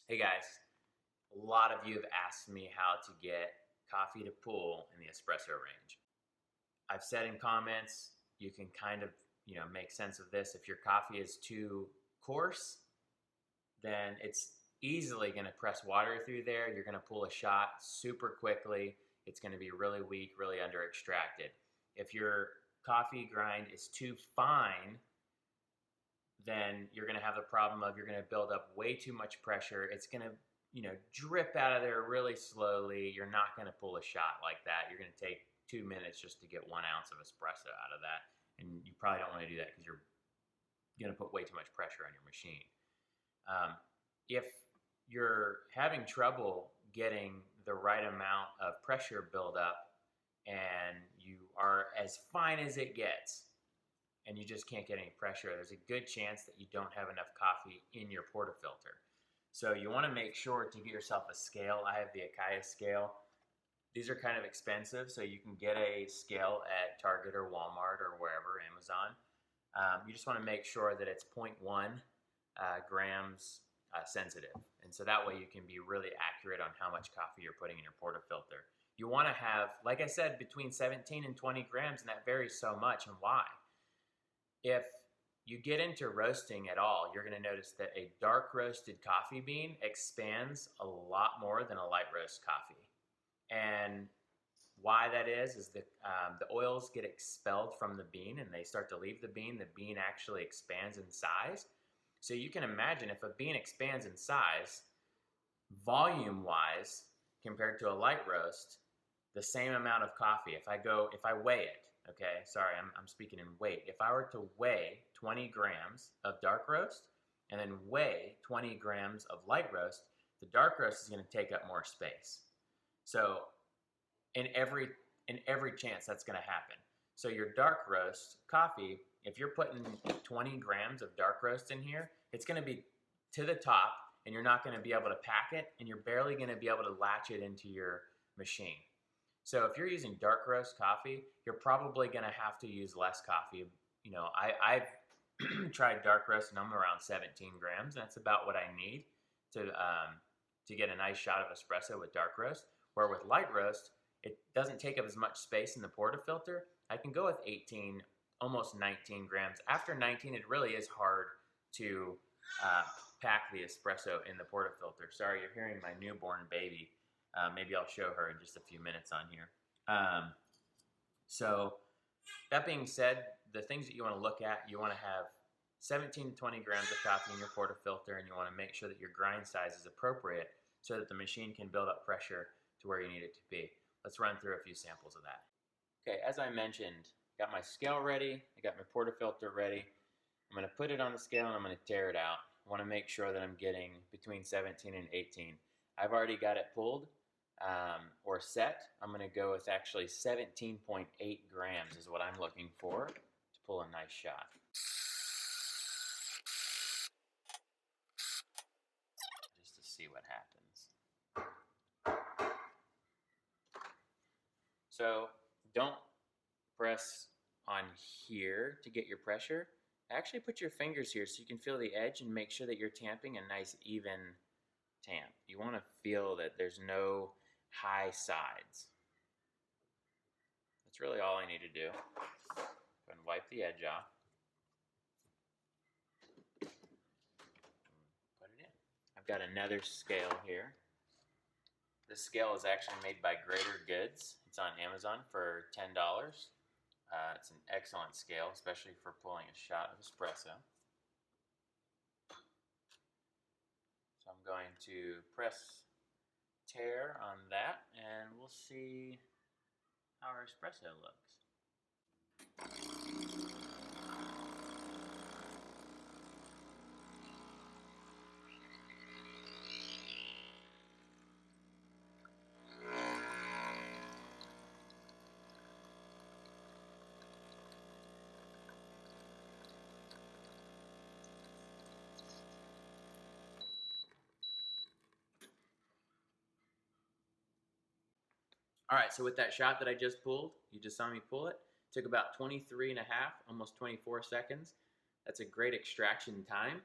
Hey guys, a lot of you have asked me how to get coffee to pool in the espresso range. I've said in comments, you can kind of, make sense of this. If your coffee is too coarse, then it's easily going to press water through there. You're going to pull a shot super quickly. It's going to be really weak, really under extracted. If your coffee grind is too fine, then you're going to have the problem of you're going to build up way too much pressure. It's going to, drip out of there really slowly. You're not going to pull a shot like that. You're going to take 2 minutes just to get 1 ounce of espresso out of that. And you probably don't want to do that because you're going to put way too much pressure on your machine. If you're having trouble getting the right amount of pressure build up and you are as fine as it gets, and you just can't get any pressure, there's a good chance that you don't have enough coffee in your portafilter. So you want to make sure to get yourself a scale. I have the Acaia Scale. These are kind of expensive, so you can get a scale at Target or Walmart or wherever, Amazon. You just want to make sure that it's 0.1 grams sensitive. And so that way you can be really accurate on how much coffee you're putting in your portafilter. You want to have, like I said, between 17 and 20 grams, and that varies so much. And why? If you get into roasting at all, you're going to notice that a dark roasted coffee bean expands a lot more than a light roast coffee. And why that is the oils get expelled from the bean and they start to leave the bean. The bean actually expands in size. So you can imagine if a bean expands in size, volume-wise, compared to a light roast, the same amount of coffee. If I weigh it, okay, sorry, I'm speaking in weight. If I were to weigh 20 grams of dark roast and then weigh 20 grams of light roast, the dark roast is going to take up more space. So in every chance that's going to happen. So your dark roast coffee, if you're putting 20 grams of dark roast in here, it's going to be to the top and you're not going to be able to pack it and you're barely going to be able to latch it into your machine. So if you're using dark roast coffee, you're probably going to have to use less coffee. I've tried dark roast and I'm around 17 grams. And that's about what I need to get a nice shot of espresso with dark roast. Where with light roast, it doesn't take up as much space in the portafilter. I can go with 18, almost 19 grams. After 19, it really is hard to pack the espresso in the portafilter. Sorry, you're hearing my newborn baby. Maybe I'll show her in just a few minutes on here. So that being said, the things that you want to look at, you want to have 17 to 20 grams of coffee in your portafilter, and you want to make sure that your grind size is appropriate so that the machine can build up pressure to where you need it to be. Let's run through a few samples of that. Okay, as I mentioned, got my scale ready. I got my portafilter ready. I'm going to put it on the scale and I'm going to tear it out. I want to make sure that I'm getting between 17 and 18. I've already got it pulled or set. I'm going to go with actually 17.8 grams is what I'm looking for to pull a nice shot. Just to see what happens. So don't press on here to get your pressure. Actually put your fingers here so you can feel the edge and make sure that you're tamping a nice even tamp. You want to feel that there's no high sides. That's really all I need to do. Go ahead and wipe the edge off. Put it in. I've got another scale here. This scale is actually made by Greater Goods. It's on Amazon for $10. It's an excellent scale, especially for pulling a shot of espresso. So I'm going to press tear on that and we'll see how our espresso looks. All right, so with that shot that I just pulled, you just saw me pull it, took about 23 and a half, almost 24 seconds. That's a great extraction time.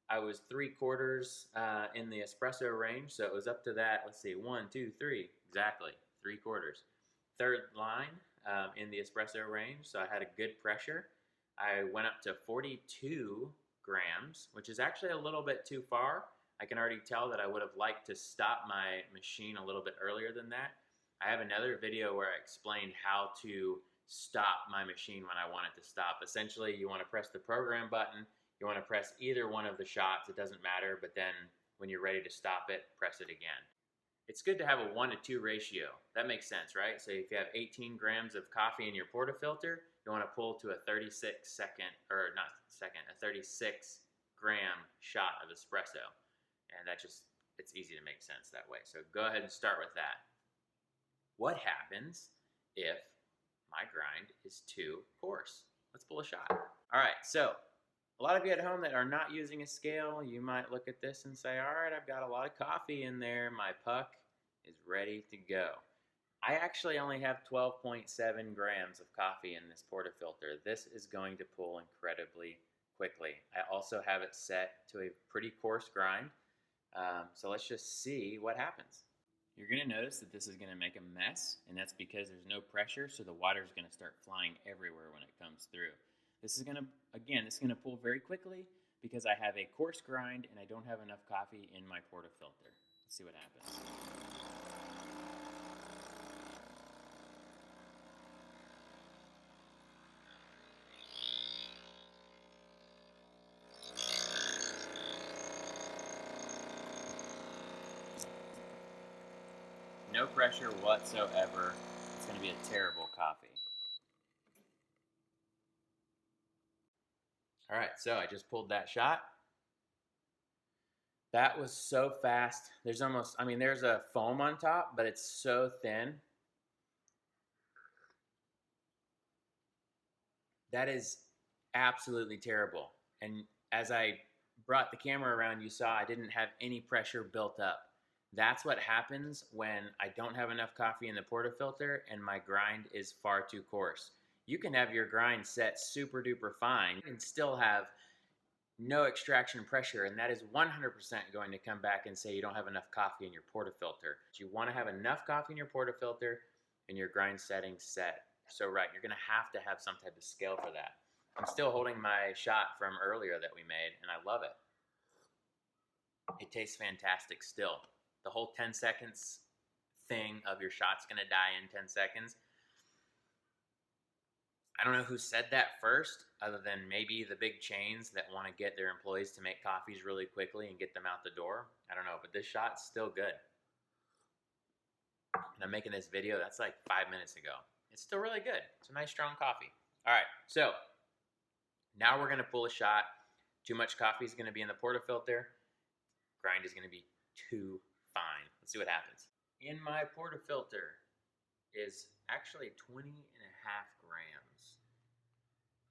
I was 3/4 in the espresso range, so it was up to that. Let's see, 1, 2, 3, exactly 3/4. Third line in the espresso range, so I had a good pressure. I went up to 42 grams, which is actually a little bit too far. I can already tell that I would have liked to stop my machine a little bit earlier than that. I have another video where I explained how to stop my machine when I want it to stop. Essentially, you want to press the program button. You want to press either one of the shots. It doesn't matter, but then when you're ready to stop it, press it again. It's good to have a 1-to-2 ratio. That makes sense, right? So if you have 18 grams of coffee in your portafilter, you want to pull to a 36 gram shot of espresso. And it's easy to make sense that way. So go ahead and start with that. What happens if my grind is too coarse? Let's pull a shot. All right, so a lot of you at home that are not using a scale, you might look at this and say, all right, I've got a lot of coffee in there. My puck is ready to go. I actually only have 12.7 grams of coffee in this portafilter. This is going to pull incredibly quickly. I also have it set to a pretty coarse grind. So let's just see what happens. You're going to notice that this is going to make a mess, and that's because there's no pressure, so the water is going to start flying everywhere when it comes through. This is going to pull very quickly because I have a coarse grind and I don't have enough coffee in my portafilter. Let's see what happens. No pressure whatsoever. It's going to be a terrible coffee. All right, so I just pulled that shot. That was so fast. There's a foam on top, but it's so thin. That is absolutely terrible. And as I brought the camera around, you saw I didn't have any pressure built up. That's what happens when I don't have enough coffee in the portafilter and my grind is far too coarse. You can have your grind set super duper fine and still have no extraction pressure, and that is 100% going to come back and say you don't have enough coffee in your portafilter. You want to have enough coffee in your portafilter and your grind setting set. So right, you're going to have some type of scale for that. I'm still holding my shot from earlier that we made, and I love it. It tastes fantastic still. The whole 10 seconds thing of your shot's going to die in 10 seconds. I don't know who said that first, other than maybe the big chains that want to get their employees to make coffees really quickly and get them out the door. I don't know, but this shot's still good. And I'm making this video, that's like 5 minutes ago. It's still really good. It's a nice strong coffee. All right, so now we're going to pull a shot. Too much coffee is going to be in the portafilter. Grind is going to be too fine. Let's see what happens. In my portafilter is actually 20.5 grams.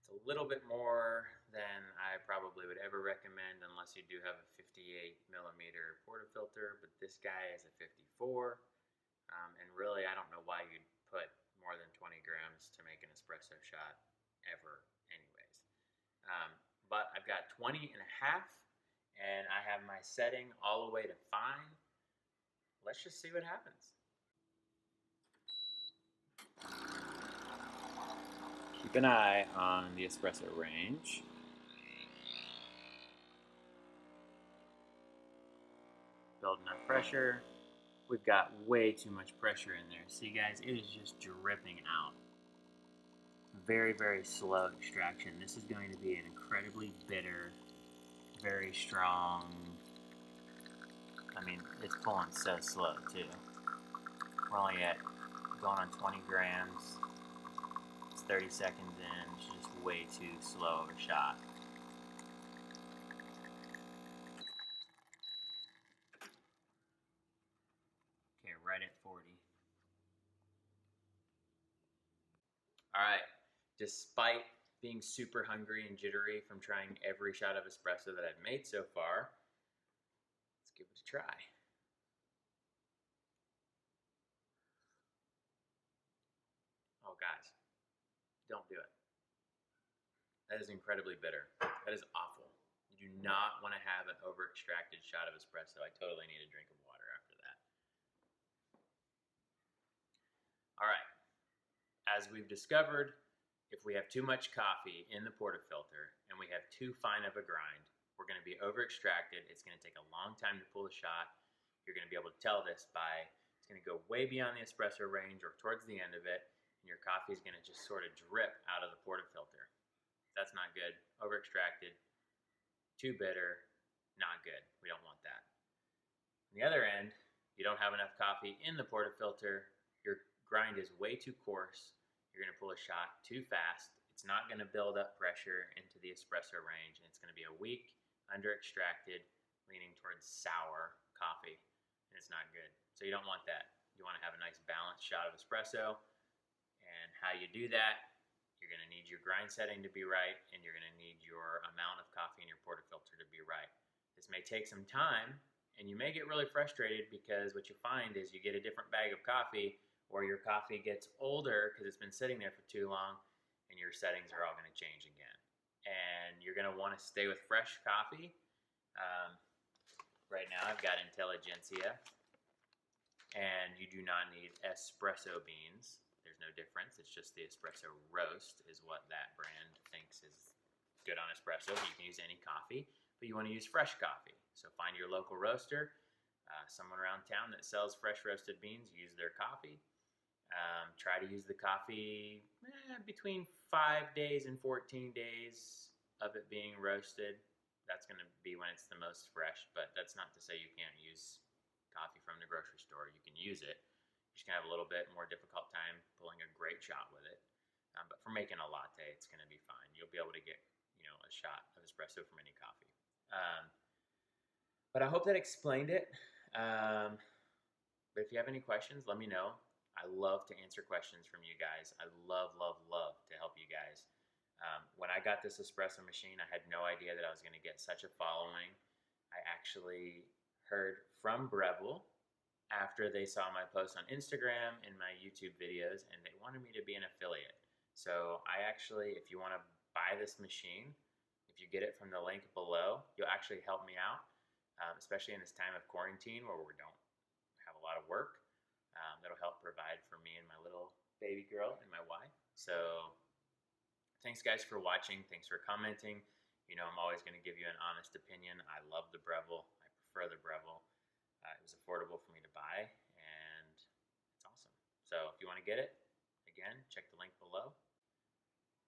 It's a little bit more than I probably would ever recommend unless you do have a 58 millimeter portafilter, but this guy is a 54. And really, I don't know why you'd put more than 20 grams to make an espresso shot ever anyways. But I've got 20.5, and I have my setting all the way to fine. Let's just see what happens. Keep an eye on the espresso range. Building up pressure. We've got way too much pressure in there. See guys, it is just dripping out. Very, very slow extraction. This is going to be an incredibly bitter, very strong. I mean, it's pulling so slow too. We're only going on 20 grams. It's 30 seconds in. It's just way too slow of a shot. Okay, right at 40. All right, despite being super hungry and jittery from trying every shot of espresso that I've made so far, let's give it a try. Oh guys, don't do it. That is incredibly bitter. That is awful. You do do not want to have an over-extracted shot of espresso. I totally need a drink of water after that. All right. As we've discovered, if we have too much coffee in the portafilter and we have too fine of a grind, we're going to be over-extracted. It's going to take a long time to pull the shot. You're going to be able to tell this by it's going to go way beyond the espresso range or towards the end of it, and your coffee is going to just sort of drip out of the portafilter. That's not good. Over-extracted, too bitter, not good. We don't want that. On the other end, you don't have enough coffee in the portafilter. Your grind is way too coarse. You're going to pull a shot too fast. It's not going to build up pressure into the espresso range, and it's going to be a weak, under-extracted, leaning towards sour coffee, and it's not good. So you don't want that. You want to have a nice balanced shot of espresso, and how you do that, you're going to need your grind setting to be right, and you're going to need your amount of coffee in your portafilter to be right. This may take some time, and you may get really frustrated because what you find is you get a different bag of coffee, or your coffee gets older because it's been sitting there for too long, and your settings are all going to change again. And you're going to want to stay with fresh coffee. Right now I've got Intelligentsia, and you do not need espresso beans. There's no difference. It's just the espresso roast is what that brand thinks is good on espresso. But you can use any coffee, but you want to use fresh coffee. So find your local roaster, someone around town that sells fresh roasted beans. Use their coffee. Try to use the coffee between 5 days and 14 days of it being roasted. That's going to be when it's the most fresh, but that's not to say you can't use coffee from the grocery store. You can use it. You're just going to have a little bit more difficult time pulling a great shot with it. But for making a latte, it's going to be fine. You'll be able to get, a shot of espresso from any coffee. But I hope that explained it. But if you have any questions, let me know. I love to answer questions from you guys. I love to help you guys. When I got this espresso machine, I had no idea that I was going to get such a following. I actually heard from Breville after they saw my posts on Instagram and my YouTube videos, and they wanted me to be an affiliate. So I actually, if you want to buy this machine, if you get it from the link below, you'll actually help me out, especially in this time of quarantine where we don't have a lot of work. That'll help provide for me and my little baby girl and my wife. So thanks guys for watching. Thanks for commenting. I'm always going to give you an honest opinion. I love the Breville. I prefer the Breville. It was affordable for me to buy, and it's awesome. So if you want to get it, again, check the link below.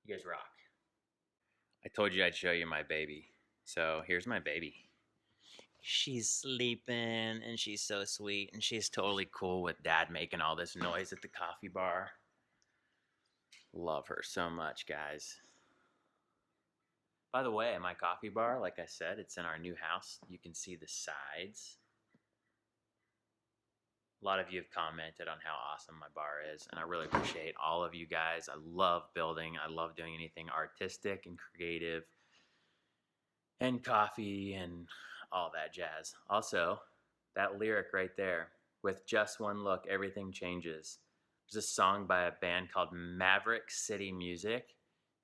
You guys rock. I told you I'd show you my baby. So here's my baby. She's sleeping, and she's so sweet, and she's totally cool with Dad making all this noise at the coffee bar. Love her so much, guys. By the way, my coffee bar, like I said, it's in our new house. You can see the sides. A lot of you have commented on how awesome my bar is, and I really appreciate all of you guys. I love building. I love doing anything artistic and creative and coffee and all that jazz. Also, that lyric right there, with just one look, everything changes. There's a song by a band called Maverick City Music,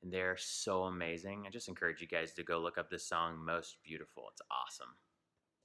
and they're so amazing. I just encourage you guys to go look up this song, Most Beautiful. It's awesome.